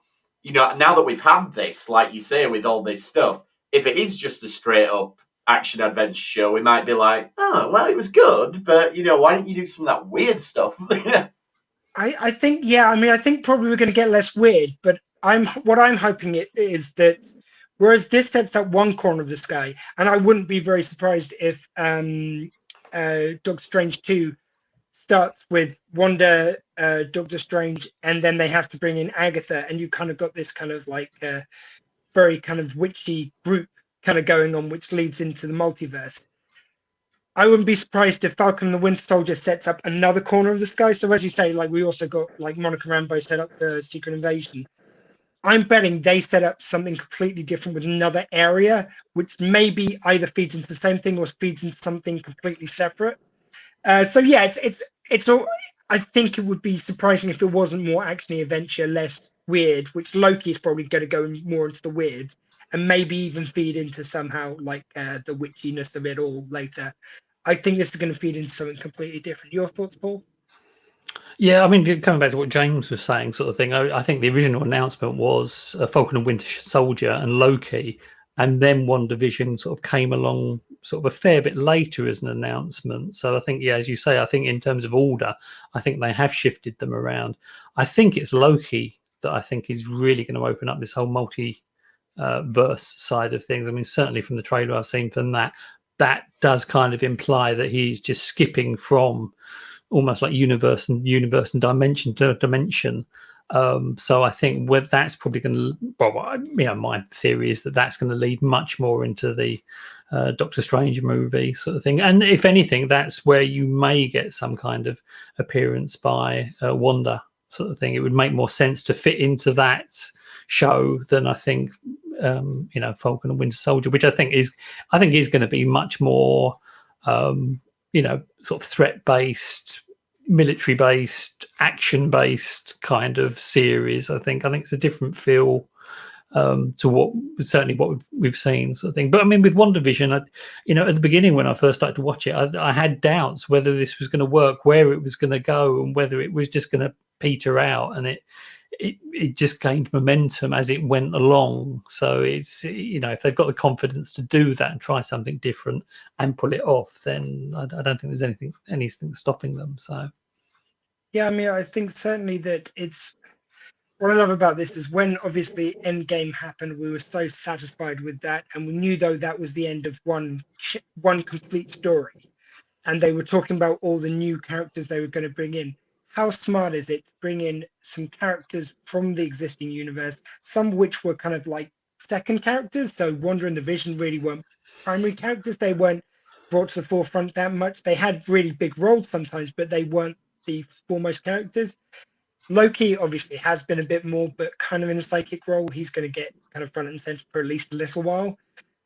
[SPEAKER 4] now that we've had this, like you say, with all this stuff, if it is just a straight up action adventure show, we might be like, "Oh, well, it was good, but why don't you do some of that weird stuff?"
[SPEAKER 2] I think, yeah, I mean, I think probably we're going to get less weird, but what I'm hoping it is that whereas this sets up one corner of the sky, and I wouldn't be very surprised if Doctor Strange 2 starts with Wanda, Doctor Strange, and then they have to bring in Agatha, and you kind of got this kind of like very kind of witchy group kind of going on, which leads into the multiverse. I wouldn't be surprised if Falcon and the Winter Soldier sets up another corner of the sky. So as you say, like we also got like Monica Rambeau set up the Secret Invasion. I'm betting they set up something completely different with another area, which maybe either feeds into the same thing or feeds into something completely separate. So yeah, it's all. I think it would be surprising if it wasn't more actiony adventure, less weird. Which Loki is probably going to go more into the weird, and maybe even feed into somehow like the witchiness of it all later. I think this is going to feed into something completely different. Your thoughts, Paul?
[SPEAKER 3] Yeah, I mean, coming back to what James was saying, sort of thing. I think the original announcement was Falcon and Winter Soldier and Loki, and then WandaVision sort of came along, sort of a fair bit later as an announcement. So I think, yeah, as you say, I think in terms of order, I think they have shifted them around. I think it's Loki that I think is really going to open up this whole multi-verse side of things. I mean, certainly from the trailer I've seen from that does kind of imply that he's just skipping from almost like universe and dimension to dimension. So I think that's probably going to, well, my theory is that that's going to lead much more into the Doctor Strange movie sort of thing. And if anything, that's where you may get some kind of appearance by Wanda sort of thing. It would make more sense to fit into that show than I think Falcon and Winter Soldier, which I think is going to be much more sort of threat based, military based, action based kind of series. I think it's a different feel to what we've seen sort of thing. But I mean, with WandaVision, at the beginning when I first started to watch it, I had doubts whether this was going to work, where it was going to go, and whether it was just going to peter out, and it just gained momentum as it went along. So it's, if they've got the confidence to do that and try something different and pull it off, then I don't think there's anything stopping them. So
[SPEAKER 2] yeah, I mean, I think certainly that it's what I love about this is when obviously Endgame happened, we were so satisfied with that, and we knew though that was the end of one complete story, and they were talking about all the new characters they were going to bring in. How smart is it to bring in some characters from the existing universe, some of which were kind of like second characters? So Wanda and the Vision really weren't primary characters. They weren't brought to the forefront that much. They had really big roles sometimes, but they weren't the foremost characters. Loki obviously has been a bit more, but kind of in a psychic role. He's going to get kind of front and center for at least a little while.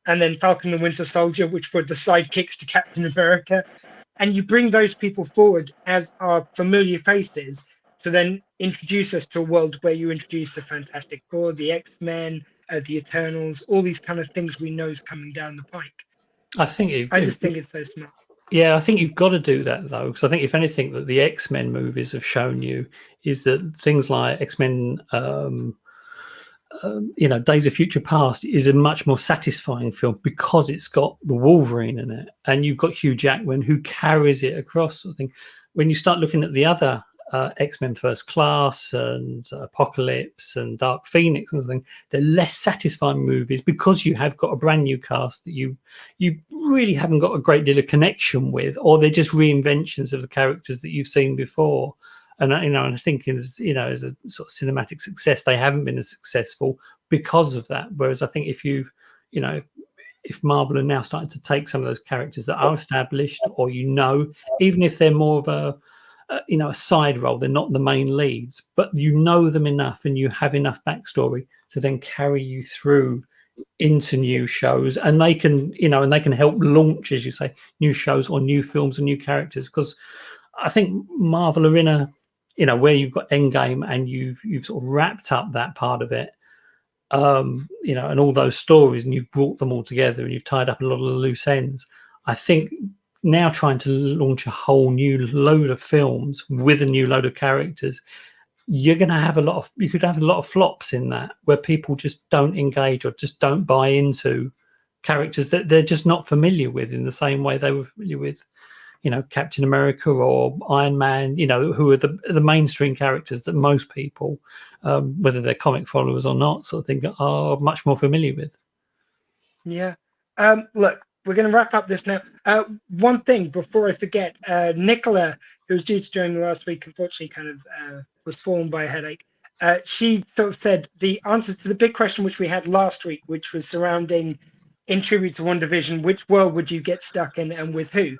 [SPEAKER 2] And then Falcon and the Winter Soldier, which were the sidekicks to Captain America. And you bring those people forward as our familiar faces to then introduce us to a world where you introduce the Fantastic Four, the X-Men, the Eternals, all these kind of things we know is coming down the pike.
[SPEAKER 3] I just
[SPEAKER 2] think it's so smart.
[SPEAKER 3] Yeah, I think you've got to do that though, because I think if anything that the X-Men movies have shown you is that things like X-Men, Days of Future Past is a much more satisfying film because it's got the Wolverine in it, and you've got Hugh Jackman who carries it across. I think when you start looking at the other X-Men First Class and Apocalypse and Dark Phoenix and something, they're less satisfying movies because you have got a brand new cast that you really haven't got a great deal of connection with, or they're just reinventions of the characters that you've seen before. And and I think as as a sort of cinematic success, they haven't been as successful because of that. Whereas I think if if Marvel are now starting to take some of those characters that are established, or even if they're more of a side role, they're not the main leads, but you know them enough and you have enough backstory to then carry you through into new shows, and they can help launch, as you say, new shows or new films and new characters. Because I think Marvel are in where you've got Endgame and you've sort of wrapped up that part of it, and all those stories, and you've brought them all together and you've tied up a lot of the loose ends. I think now trying to launch a whole new load of films with a new load of characters, you could have a lot of flops in that, where people just don't engage or just don't buy into characters that they're just not familiar with in the same way they were familiar with, Captain America or Iron Man, who are the mainstream characters that most people, whether they're comic followers or not, sort of thing, are much more familiar with.
[SPEAKER 2] Yeah. Look, we're going to wrap up this now. One thing before I forget, Nicola, who was due to join me last week, unfortunately kind of was fallen by a headache. She sort of said the answer to the big question which we had last week, which was surrounding, in tribute to WandaVision, which world would you get stuck in and with who?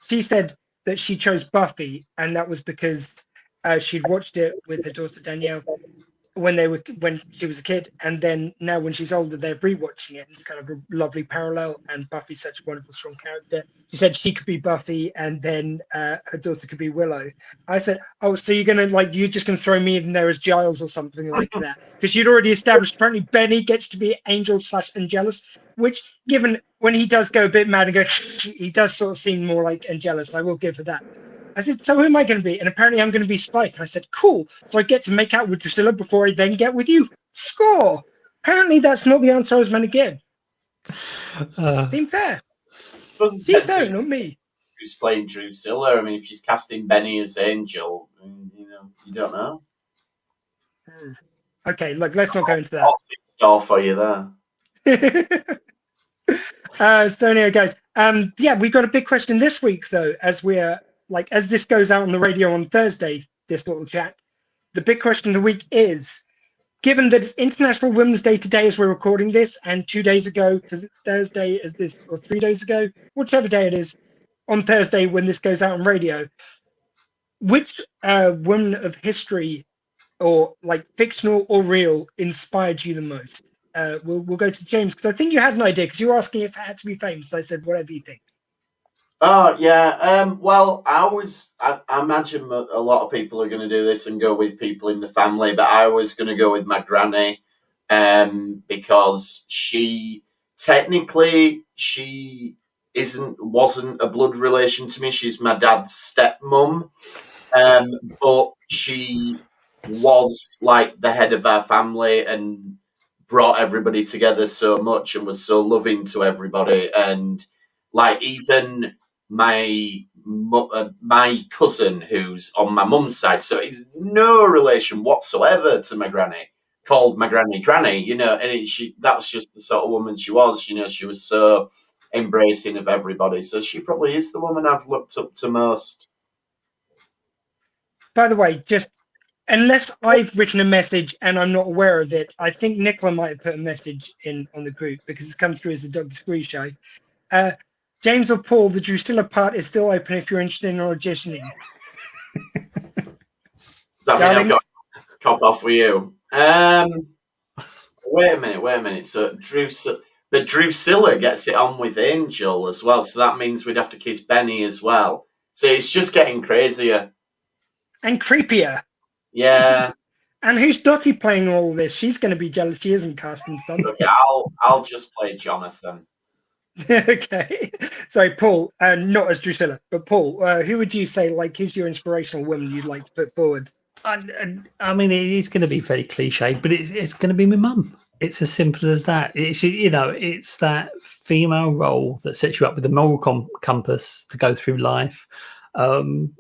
[SPEAKER 2] She said that she chose Buffy, and that was because she'd watched it with her daughter Danielle when she was a kid, and then now when she's older, they're rewatching it. It's kind of a lovely parallel, and Buffy's such a wonderful, strong character. She said she could be Buffy, and then her daughter could be Willow. I said, oh, so you're just gonna throw me in there as Giles or something like that? Because you'd already established apparently Benny gets to be Angel/Angelus, which, given when he does go a bit mad and go, he does sort of seem more like Angelus. I will give her that. I said, so who am I going to be? And apparently I'm going to be Spike. And I said, cool. So I get to make out with Drusilla before I then get with you. Score. Apparently that's not the answer I was meant to give. Seemed fair. She's there, not me.
[SPEAKER 4] Who's playing Drusilla? I mean, if she's casting Benny as Angel, you don't know.
[SPEAKER 2] Okay, look, let's not go into that.
[SPEAKER 4] Star for you there.
[SPEAKER 2] So anyway, guys, we've got a big question this week, though, as this goes out on the radio on Thursday, this little chat. The big question of the week is, given that it's International Women's Day today as we're recording this, and 2 days ago, because it's Thursday, or 3 days ago, whichever day it is, on Thursday when this goes out on radio, which woman of history, or fictional or real, inspired you the most? We'll go to James, because I think you had an idea, because you were asking if it had to be famous. So I said, whatever you think.
[SPEAKER 4] Oh, yeah. Well, I imagine a lot of people are going to do this and go with people in the family, but I was going to go with my granny, because she wasn't a blood relation to me. She's my dad's stepmom, but she was like the head of our family and brought everybody together so much and was so loving to everybody. And even my cousin, who's on my mum's side, so he's no relation whatsoever to my granny, called my granny, and that was just the sort of woman she was. She was so embracing of everybody. So she probably is the woman I've looked up to most.
[SPEAKER 2] By the way, just unless I've written a message and I'm not aware of it, I think Nicola might have put a message in on the group, because it's come through as the Dr. Squee show. James or Paul, the Drusilla part is still open if you're interested in auditioning.
[SPEAKER 4] Does that mean I've got to cop off with you? Wait a minute. So Drusilla gets it on with Angel as well, so that means we'd have to kiss Benny as well. So it's just getting crazier.
[SPEAKER 2] And creepier.
[SPEAKER 4] Yeah.
[SPEAKER 2] And who's Dottie playing all this? She's going to be jealous she isn't casting son.
[SPEAKER 4] Okay, I'll just play Jonathan.
[SPEAKER 2] Okay. Sorry, Paul, not as Drusilla, but Paul, who would you say, who's your inspirational woman you'd like to put forward?
[SPEAKER 3] I mean, it is going to be very cliched, but it's going to be my mum. It's as simple as that. It's that female role that sets you up with the moral compass to go through life, and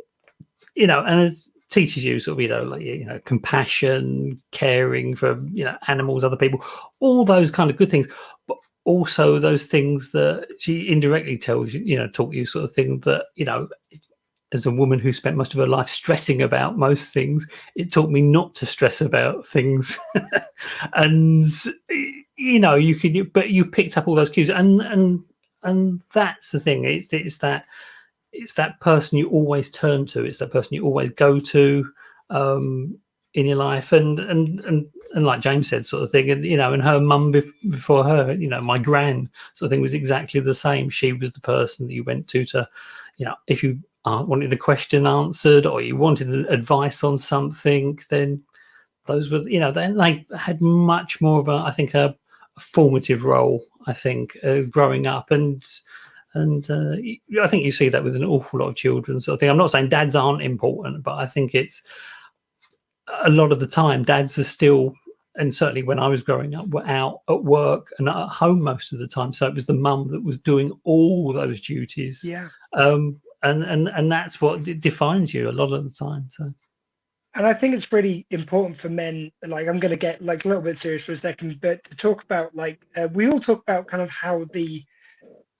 [SPEAKER 3] it teaches you sort of, compassion, caring for, animals, other people, all those kind of good things. But also those things that she indirectly tells you, taught you sort of thing that, as a woman who spent most of her life stressing about most things, it taught me not to stress about things. And, but you picked up all those cues, and that's the thing. It's that person you always turn to. It's that person you always go to in your life, and like James said, sort of thing. And and her mum before her, my gran sort of thing was exactly the same. She was the person that you went to, if you wanted a question answered, or you wanted advice on something, then those were, then they had much more of I think a formative role, I think, growing up. And I think you see that with an awful lot of children sort of thing. I'm not saying dads aren't important, but I think it's a lot of the time dads are still, and certainly when I was growing up, were out at work and at home most of the time. So it was the mum that was doing all those duties.
[SPEAKER 2] Yeah.
[SPEAKER 3] And that's what defines you a lot of the time. So.
[SPEAKER 2] And I think it's really important for men, like I'm going to get like a little bit serious for a second, but to talk about like, we all talk about kind of how the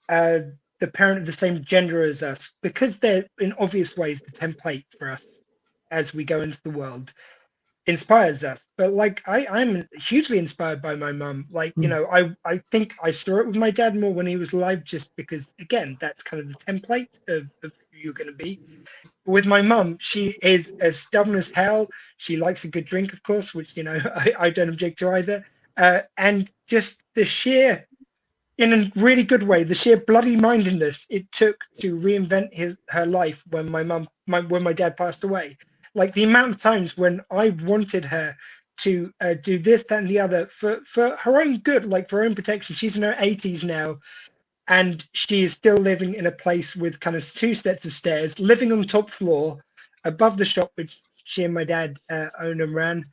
[SPEAKER 2] parent of the same gender as us, because they're in obvious ways the template for us as we go into the world, inspires us. But like I'm hugely inspired by my mum. Like, I think I saw it with my dad more when he was alive, just because, again, that's kind of the template of who you're going to be. With my mum, she is as stubborn as hell. She likes a good drink, of course, which, I don't object to either. And just the sheer, in a really good way, the sheer bloody mindedness it took to reinvent her life when when my dad passed away. Like the amount of times when I wanted her to do this, that, and the other for her own good, like for her own protection. She's in her 80s now, and she is still living in a place with kind of 2 sets of stairs, living on the top floor above the shop which she and my dad own and ran.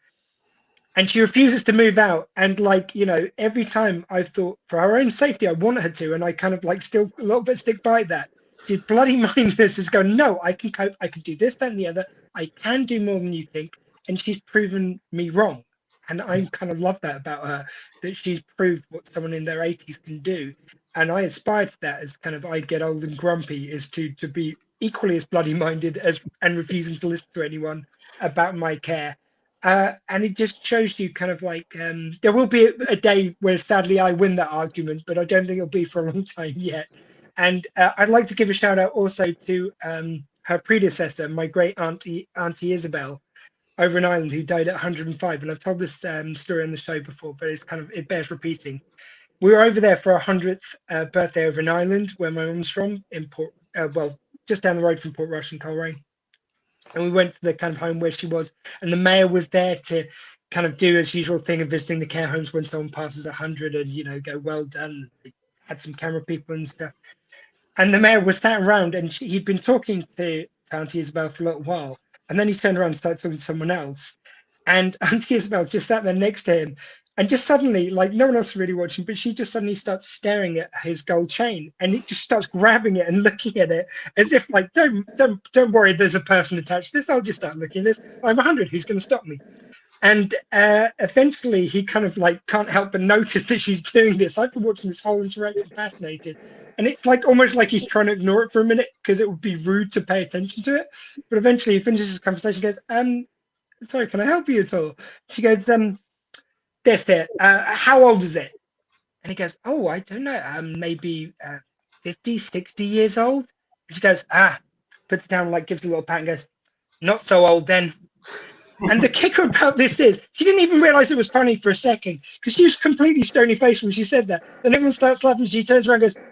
[SPEAKER 2] And she refuses to move out. And like, every time I've thought for her own safety, I want her to, and I kind of like still a little bit stick by that. She's bloody mindless is going, no, I can cope. I can do this, that, and the other. I can do more than you think. And she's proven me wrong. And I kind of love that about her, that she's proved what someone in their 80s can do. And I aspire to that as kind of I get old and grumpy, is to be equally as bloody minded and refusing to listen to anyone about my care. And it just shows you kind of like there will be a day where sadly I win that argument, but I don't think it'll be for a long time yet. And I'd like to give a shout out also to her predecessor, my great auntie Isabel over in Ireland, who died at 105. And I've told this story on the show before, but it bears repeating. We were over there for our 100th birthday over in Ireland, where my mum's from, in just down the road from Portrush and Coleraine. And we went to the kind of home where she was, and the mayor was there to kind of do his usual thing of visiting the care homes when someone passes 100 and, go, well done. Had some camera people and stuff. And the mayor was sat around, and he'd been talking to Auntie Isabel for a little while. And then he turned around and started talking to someone else. And Auntie Isabel just sat there next to him. And just suddenly, like no one else was really watching, but she just suddenly starts staring at his gold chain, and he just starts grabbing it and looking at it as if like, don't worry, there's a person attached to this. I'll just start looking at this. I'm 100. Who's going to stop me? And eventually, he kind of like can't help but notice that she's doing this. I've been watching this whole interaction, fascinated, and it's like almost like he's trying to ignore it for a minute because it would be rude to pay attention to it. But eventually, he finishes his conversation. Goes, sorry, can I help you at all? She goes, this here, how old is it? And he goes, oh, I don't know, maybe 50, 60 years old. And she goes, puts it down, like gives a little pat and goes, not so old then. And the kicker about this is she didn't even realize it was funny for a second, because she was completely stony faced when she said that. Then everyone starts laughing. She turns around and goes,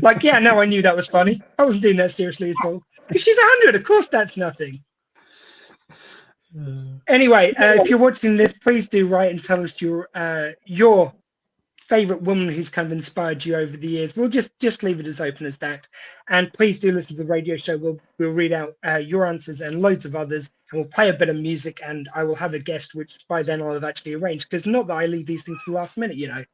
[SPEAKER 2] like, yeah, no, I knew that was funny. I wasn't doing that seriously at all. Because she's 100. Of course, that's nothing. Anyway, if you're watching this, please do write and tell us your favorite woman who's kind of inspired you over the years. We'll just leave it as open as that. And please do listen to the radio show. We'll read out your answers and loads of others, and we'll play a bit of music, and I will have a guest, which by then I'll have actually arranged, because not that I leave these things to the last minute,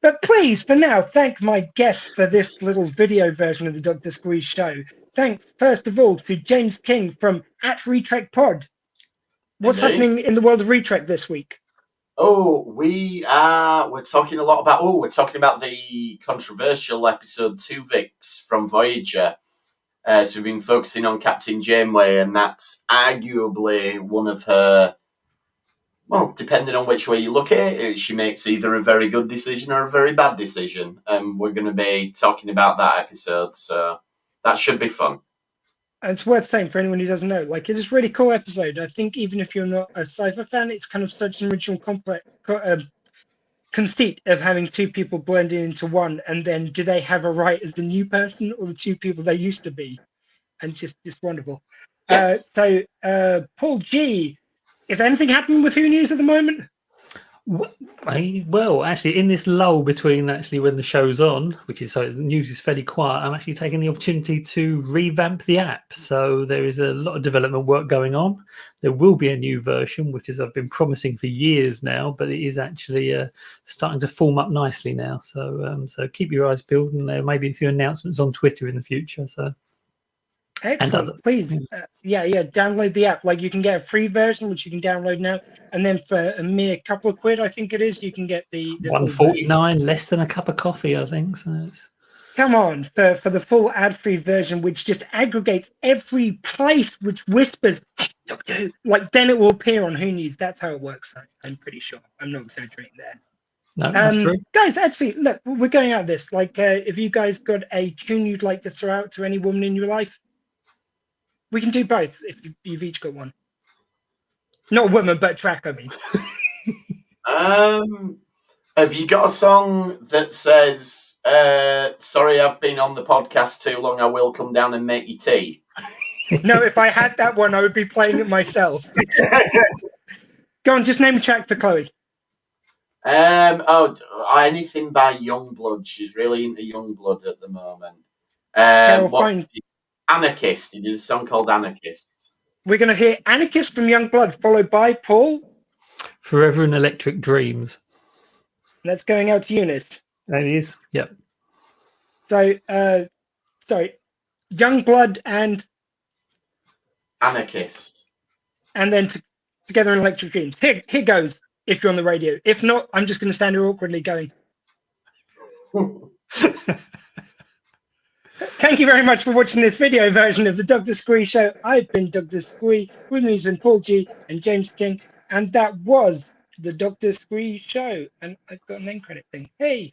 [SPEAKER 2] But please, for now, thank my guests for this little video version of the Dr. Squee show. Thanks, first of all, to James King from @Retrek Pod. What's happening in the world of Retrek this week?
[SPEAKER 4] Oh, we're talking a lot about, we're talking about the controversial episode 2 Vix from Voyager. So we've been focusing on Captain Janeway, and that's arguably one of her, well, depending on which way you look at it, she makes either a very good decision or a very bad decision. And we're going to be talking about that episode, so that should be fun.
[SPEAKER 2] And it's worth saying for anyone who doesn't know, like, it is a really cool episode. I think even if you're not a sci-fi fan, it's kind of such an original conceit of having two people blending into one, and then do they have a right as the new person or the two people they used to be? And just wonderful.
[SPEAKER 4] Yes.
[SPEAKER 2] So Paul G, is anything happening with Who News at the moment?
[SPEAKER 3] Well, actually, in this lull between actually when the show's on, which is so the news is fairly quiet, I'm actually taking the opportunity to revamp the app. So there is a lot of development work going on. There will be a new version, which is I've been promising for years now, but it is actually starting to form up nicely now. So so keep your eyes peeled, and there may be a few announcements on Twitter in the future. So.
[SPEAKER 2] Excellent. Please, download the app. Like, you can get a free version, which you can download now, and then for a mere couple of quid, I think it is, you can get the full version.
[SPEAKER 3] $1.49, less than a cup of coffee, I think. So it's...
[SPEAKER 2] Come on, for the full ad-free version, which just aggregates every place which whispers, "Hey, Doctor Who," like, then it will appear on Who News. That's how it works. I'm pretty sure. I'm not exaggerating there.
[SPEAKER 3] No, that's true.
[SPEAKER 2] Guys, actually, look, we're going out this. Like, if you guys got a tune you'd like to throw out to any woman in your life, we can do both if you've each got one. Not a woman, but a track, I mean.
[SPEAKER 4] Have you got a song that says, sorry, I've been on the podcast too long, I will come down and make you tea?
[SPEAKER 2] No, if I had that one, I would be playing it myself. Go on, just name a track for Chloe.
[SPEAKER 4] Anything by Youngblood. She's really into Youngblood at the moment.
[SPEAKER 2] Fine.
[SPEAKER 4] Anarchist. He did a song called Anarchist.
[SPEAKER 2] We're going to hear Anarchist from Youngblood, followed by Paul.
[SPEAKER 3] Forever in Electric Dreams.
[SPEAKER 2] That's going out to Eunice.
[SPEAKER 3] It is, yep.
[SPEAKER 2] So, sorry, Youngblood and...
[SPEAKER 4] Anarchist.
[SPEAKER 2] And then Together in Electric Dreams. Here goes, if you're on the radio. If not, I'm just going to stand here awkwardly going... Thank you very much for watching this video version of the Dr. Squee Show. I've been Dr. Squee, with me has been Paul G and James King, and that was the Dr. Squee Show. And I've got an end credit thing. Hey!